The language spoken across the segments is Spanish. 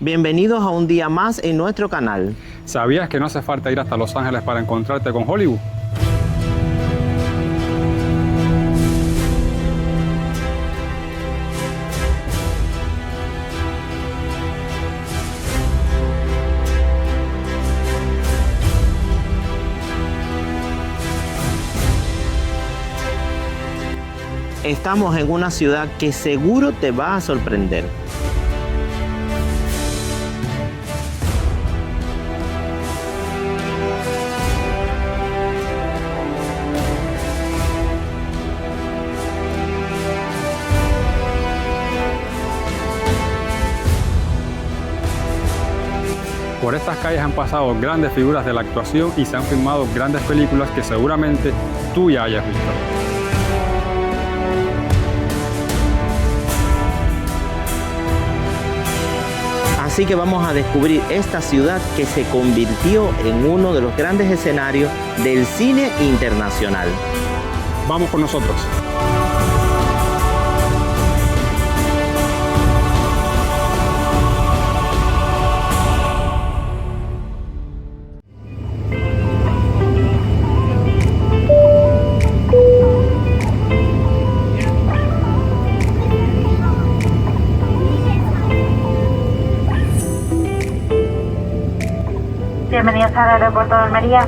Bienvenidos a un día más en nuestro canal. ¿Sabías que no hace falta ir hasta Los Ángeles para encontrarte con Hollywood? Estamos en una ciudad que seguro te va a sorprender. Por estas calles han pasado grandes figuras de la actuación y se han filmado grandes películas que seguramente tú ya hayas visto. Así que vamos a descubrir esta ciudad que se convirtió en uno de los grandes escenarios del cine internacional. Vamos con nosotros. Bienvenidos al aeropuerto de Almería.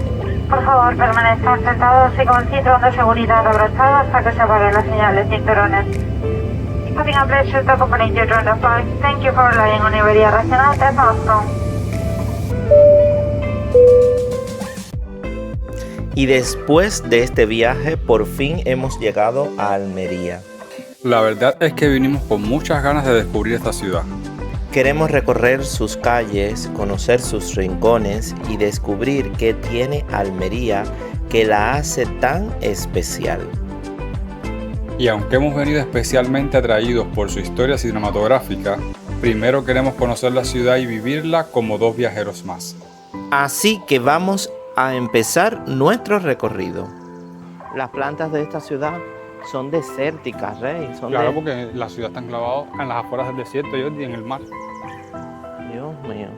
Por favor, permanezcan sentados y con el cinturón de seguridad abrochado hasta que se apaguen las señales cinturones. It's been a pleasure to accompany you during the flight. Thank you for relying on Iberia Regional de Boston. Y después de este viaje, por fin hemos llegado a Almería. La verdad es que vinimos con muchas ganas de descubrir esta ciudad. Queremos recorrer sus calles, conocer sus rincones y descubrir qué tiene Almería que la hace tan especial. Y aunque hemos venido especialmente atraídos por su historia cinematográfica, primero queremos conocer la ciudad y vivirla como dos viajeros más. Así que vamos a empezar nuestro recorrido. Las plantas de esta ciudad son desérticas, Rey. Claro, porque la ciudad está enclavada en las afueras del desierto, Jordi, en el mar. Dios mío.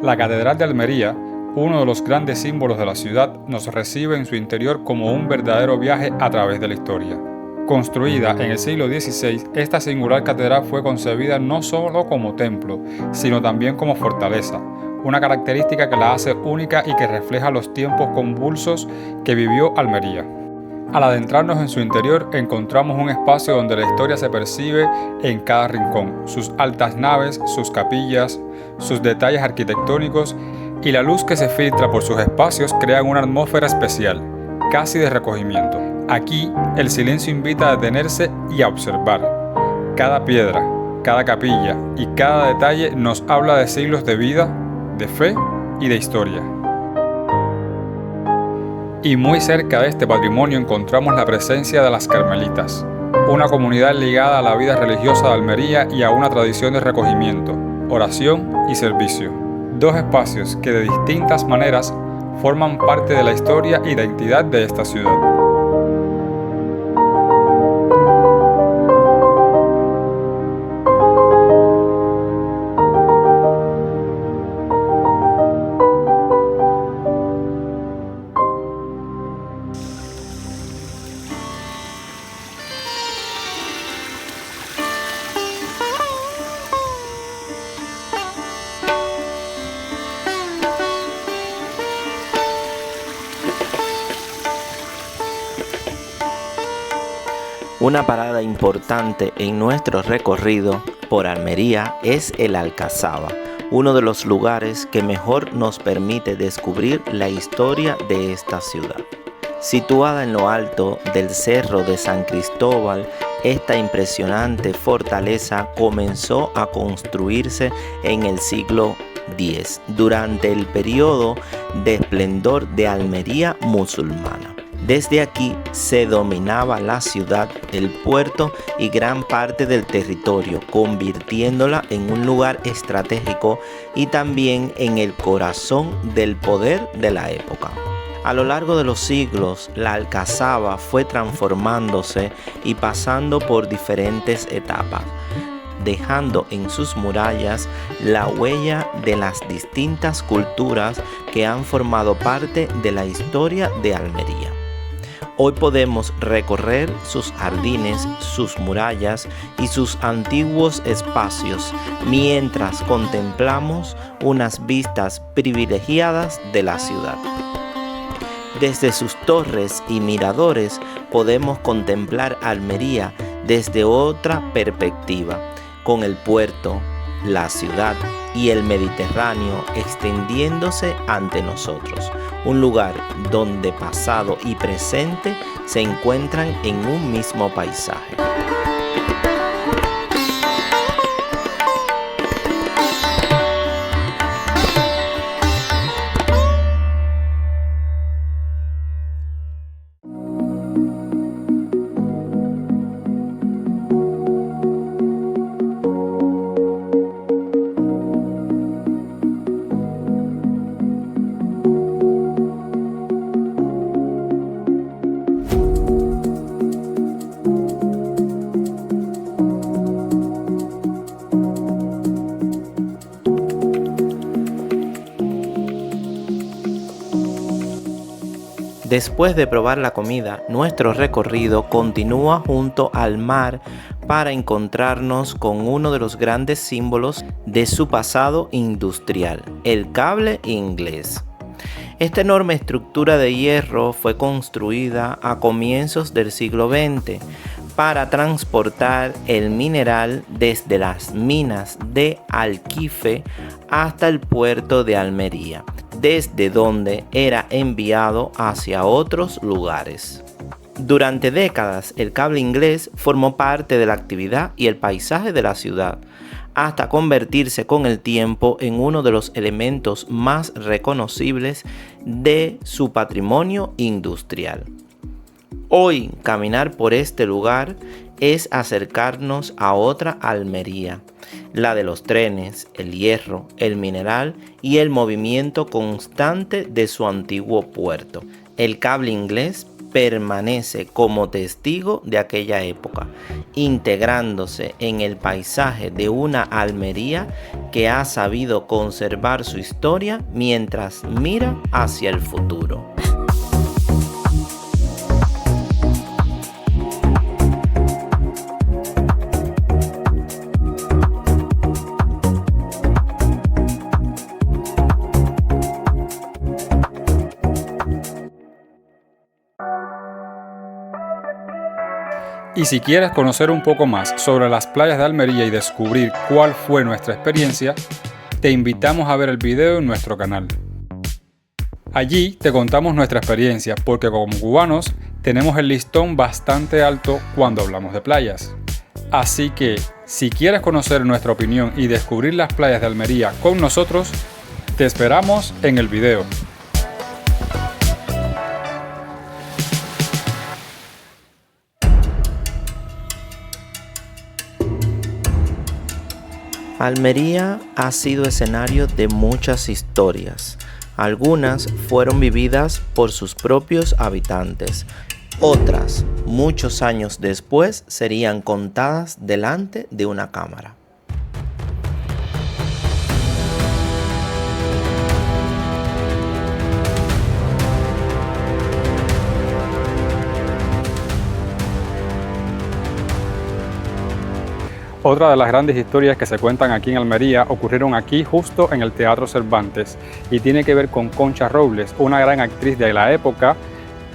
La Catedral de Almería, uno de los grandes símbolos de la ciudad, nos recibe en su interior como un verdadero viaje a través de la historia. Construida en el siglo XVI, esta singular catedral fue concebida no solo como templo, sino también como fortaleza, una característica que la hace única y que refleja los tiempos convulsos que vivió Almería. Al adentrarnos en su interior encontramos un espacio donde la historia se percibe en cada rincón, sus altas naves, sus capillas, sus detalles arquitectónicos y la luz que se filtra por sus espacios crean una atmósfera especial, casi de recogimiento. Aquí el silencio invita a detenerse y a observar. Cada piedra, cada capilla y cada detalle nos habla de siglos de vida, de fe y de historia. Y muy cerca de este patrimonio encontramos la presencia de las Carmelitas, una comunidad ligada a la vida religiosa de Almería y a una tradición de recogimiento, oración y servicio. Dos espacios que de distintas maneras forman parte de la historia y identidad de esta ciudad. Una parada importante en nuestro recorrido por Almería es el Alcazaba, uno de los lugares que mejor nos permite descubrir la historia de esta ciudad. Situada en lo alto del Cerro de San Cristóbal, esta impresionante fortaleza comenzó a construirse en el siglo X, durante el periodo de esplendor de Almería musulmana. Desde aquí se dominaba la ciudad, el puerto y gran parte del territorio, convirtiéndola en un lugar estratégico y también en el corazón del poder de la época. A lo largo de los siglos, la Alcazaba fue transformándose y pasando por diferentes etapas. dejando en sus murallas la huella de las distintas culturas que han formado parte de la historia de Almería. Hoy podemos recorrer sus jardines, sus murallas y sus antiguos espacios mientras contemplamos unas vistas privilegiadas de la ciudad. Desde sus torres y miradores podemos contemplar Almería desde otra perspectiva, con el puerto, la ciudad y el Mediterráneo extendiéndose ante nosotros. Un lugar donde pasado y presente se encuentran en un mismo paisaje. Después de probar la comida, nuestro recorrido continúa junto al mar para encontrarnos con uno de los grandes símbolos de su pasado industrial, el cable inglés. Esta enorme estructura de hierro fue construida a comienzos del siglo XX para transportar el mineral desde las minas de Alquife hasta el puerto de Almería, desde donde era enviado hacia otros lugares. Durante décadas, el cable inglés formó parte de la actividad y el paisaje de la ciudad, hasta convertirse con el tiempo en uno de los elementos más reconocibles de su patrimonio industrial. Hoy, caminar por este lugar es acercarnos a otra Almería, la de los trenes, el hierro, el mineral y el movimiento constante de su antiguo puerto. El cable inglés permanece como testigo de aquella época, integrándose en el paisaje de una Almería que ha sabido conservar su historia mientras mira hacia el futuro. Y si quieres conocer un poco más sobre las playas de Almería y descubrir cuál fue nuestra experiencia, te invitamos a ver el video en nuestro canal. Allí te contamos nuestra experiencia porque como cubanos tenemos el listón bastante alto cuando hablamos de playas. Así que si quieres conocer nuestra opinión y descubrir las playas de Almería con nosotros, te esperamos en el video. Almería ha sido escenario de muchas historias. Algunas fueron vividas por sus propios habitantes. Otras, muchos años después, serían contadas delante de una cámara. Otra de las grandes historias que se cuentan aquí en Almería ocurrieron aquí justo en el Teatro Cervantes y tiene que ver con Concha Robles, una gran actriz de la época,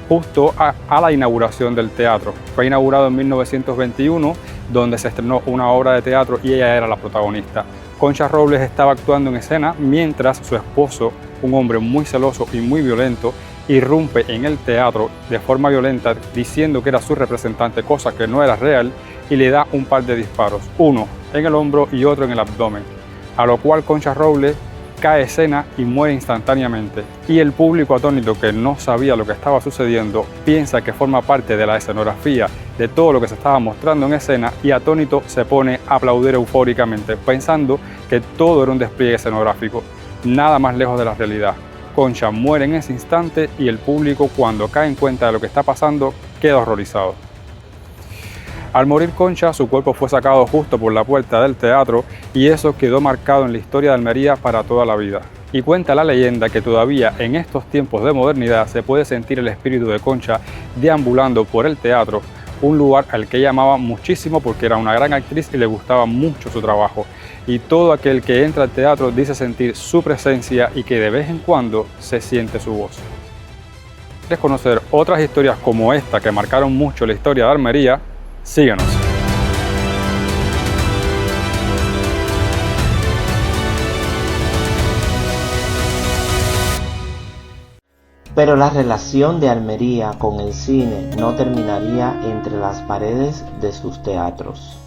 justo a la inauguración del teatro. Fue inaugurado en 1921, donde se estrenó una obra de teatro y ella era la protagonista. Concha Robles estaba actuando en escena mientras su esposo, un hombre muy celoso y muy violento, irrumpe en el teatro de forma violenta diciendo que era su representante, cosa que no era real, y le da un par de disparos, uno en el hombro y otro en el abdomen, a lo cual Concha Robles cae escena y muere instantáneamente. Y el público atónito, que no sabía lo que estaba sucediendo, piensa que forma parte de la escenografía de todo lo que se estaba mostrando en escena y atónito se pone a aplaudir eufóricamente, pensando que todo era un despliegue escenográfico, nada más lejos de la realidad. Concha muere en ese instante y el público, cuando cae en cuenta de lo que está pasando, queda horrorizado. Al morir Concha, su cuerpo fue sacado justo por la puerta del teatro y eso quedó marcado en la historia de Almería para toda la vida. Y cuenta la leyenda que todavía en estos tiempos de modernidad se puede sentir el espíritu de Concha deambulando por el teatro, un lugar al que ella amaba muchísimo porque era una gran actriz y le gustaba mucho su trabajo. Y todo aquel que entra al teatro dice sentir su presencia y que de vez en cuando se siente su voz. Si quieres conocer otras historias como esta que marcaron mucho la historia de Almería, síguenos. Pero la relación de Almería con el cine no terminaría entre las paredes de sus teatros.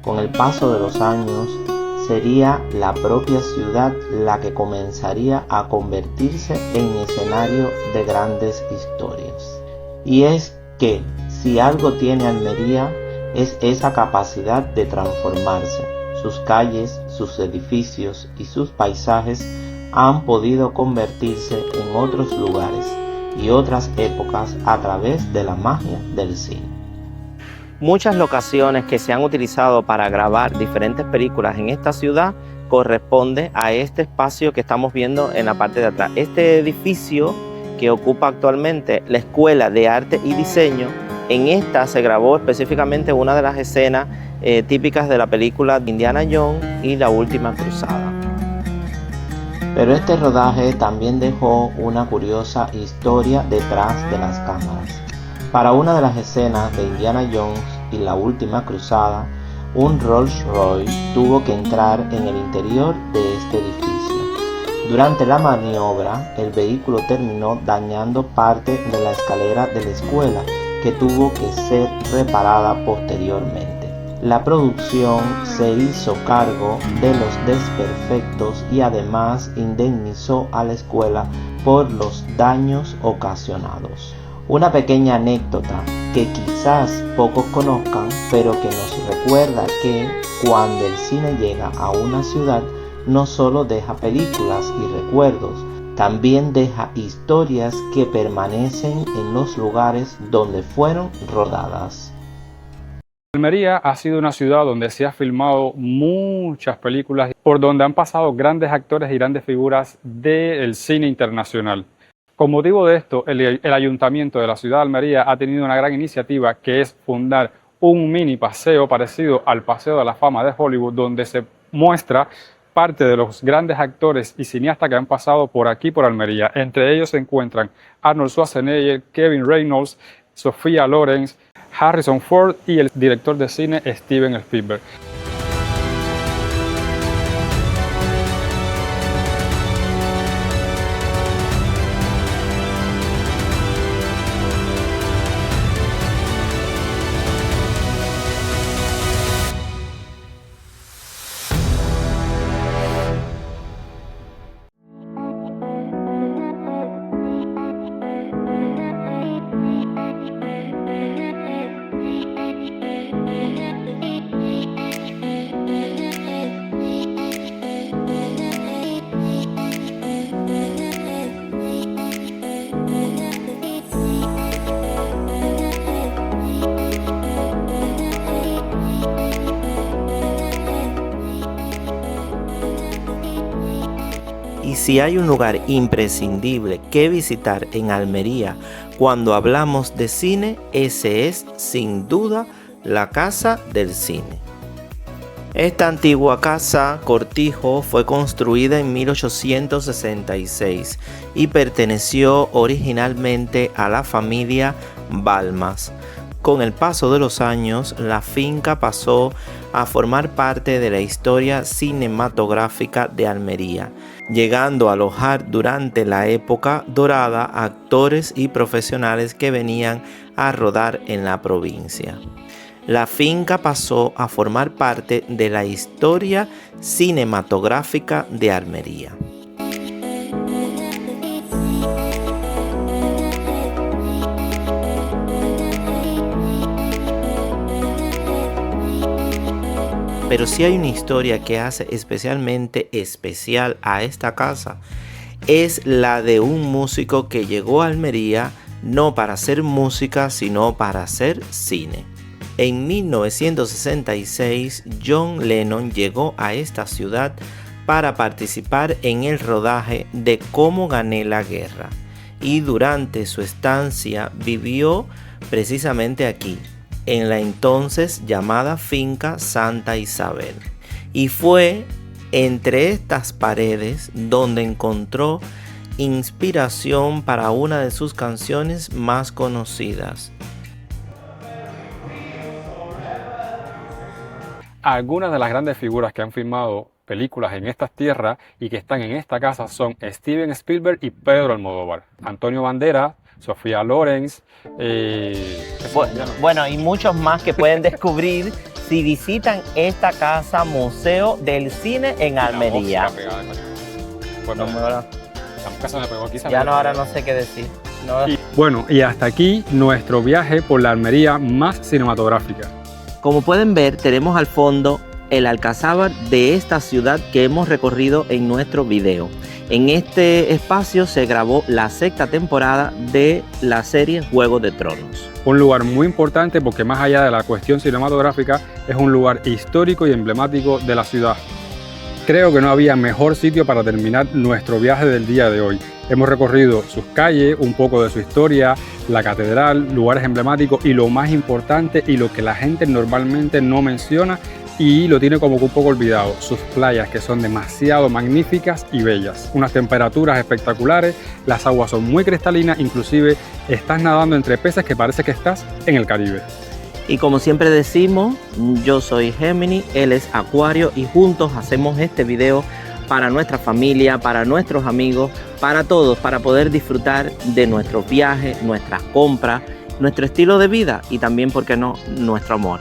Con el paso de los años, sería la propia ciudad la que comenzaría a convertirse en escenario de grandes historias. Y es que si algo tiene Almería es esa capacidad de transformarse. Sus calles, sus edificios y sus paisajes han podido convertirse en otros lugares y otras épocas a través de la magia del cine. Muchas locaciones que se han utilizado para grabar diferentes películas en esta ciudad corresponde a este espacio que estamos viendo en la parte de atrás. Este edificio que ocupa actualmente la Escuela de Arte y Diseño, en esta se grabó específicamente una de las escenas típicas de la película Indiana Jones y la Última Cruzada. Pero este rodaje también dejó una curiosa historia detrás de las cámaras. Para una de las escenas de Indiana Jones y la Última Cruzada, un Rolls Royce tuvo que entrar en el interior de este edificio. Durante la maniobra, el vehículo terminó dañando parte de la escalera de la escuela, que tuvo que ser reparada posteriormente. La producción se hizo cargo de los desperfectos y además indemnizó a la escuela por los daños ocasionados. Una pequeña anécdota que quizás pocos conozcan, pero que nos recuerda que cuando el cine llega a una ciudad, no solo deja películas y recuerdos, también deja historias que permanecen en los lugares donde fueron rodadas. Almería ha sido una ciudad donde se ha filmado muchas películas, por donde han pasado grandes actores y grandes figuras del cine internacional. Con motivo de esto, el Ayuntamiento de la ciudad de Almería ha tenido una gran iniciativa que es fundar un mini paseo parecido al Paseo de la Fama de Hollywood, donde se muestra parte de los grandes actores y cineastas que han pasado por aquí, por Almería. Entre ellos se encuentran Arnold Schwarzenegger, Kevin Reynolds, Sofía Loren, Harrison Ford y el director de cine Steven Spielberg. Y si hay un lugar imprescindible que visitar en Almería cuando hablamos de cine, ese es sin duda la Casa del Cine. Esta antigua casa cortijo fue construida en 1866 y perteneció originalmente a la familia Balmas. Con el paso de los años, la finca pasó a formar parte de la historia cinematográfica de Almería, llegando a alojar durante la época dorada actores y profesionales que venían a rodar en la provincia. La finca pasó a formar parte de la historia cinematográfica de Almería. Pero si hay una historia que hace especialmente especial a esta casa, es la de un músico que llegó a Almería no para hacer música, sino para hacer cine. En 1966, John Lennon llegó a esta ciudad para participar en el rodaje de Cómo gané la guerra, y durante su estancia vivió precisamente aquí, en la entonces llamada finca Santa Isabel, y fue entre estas paredes donde encontró inspiración para una de sus canciones más conocidas. Algunas de las grandes figuras que han filmado películas en estas tierras y que están en esta casa son Steven Spielberg y Pedro Almodóvar, Antonio Banderas, Sofía Loren, bueno, y muchos más que pueden descubrir si visitan esta casa museo del cine en Almería. Bueno, ahora no sé qué decir. Bueno, y hasta aquí nuestro viaje por la Almería más cinematográfica. Como pueden ver, tenemos al fondo el alcazábar de esta ciudad que hemos recorrido en nuestro video. En este espacio se grabó la 6ª temporada de la serie Juego de Tronos. Un lugar muy importante porque más allá de la cuestión cinematográfica es un lugar histórico y emblemático de la ciudad. Creo que no había mejor sitio para terminar nuestro viaje del día de hoy. Hemos recorrido sus calles, un poco de su historia, la catedral, lugares emblemáticos y lo más importante y lo que la gente normalmente no menciona y lo tiene como que un poco olvidado, sus playas, que son demasiado magníficas y bellas. Unas temperaturas espectaculares, las aguas son muy cristalinas, inclusive estás nadando entre peces que parece que estás en el Caribe. Y como siempre decimos, yo soy Géminis, él es Acuario y juntos hacemos este video para nuestra familia, para nuestros amigos, para todos, para poder disfrutar de nuestros viajes, nuestras compras, nuestro estilo de vida y también, ¿por qué no?, nuestro amor.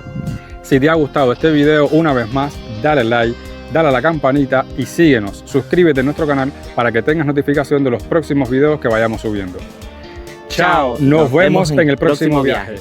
Si te ha gustado este video, una vez más, dale like, dale a la campanita y síguenos. Suscríbete a nuestro canal para que tengas notificación de los próximos videos que vayamos subiendo. Chao, nos vemos en el próximo viaje.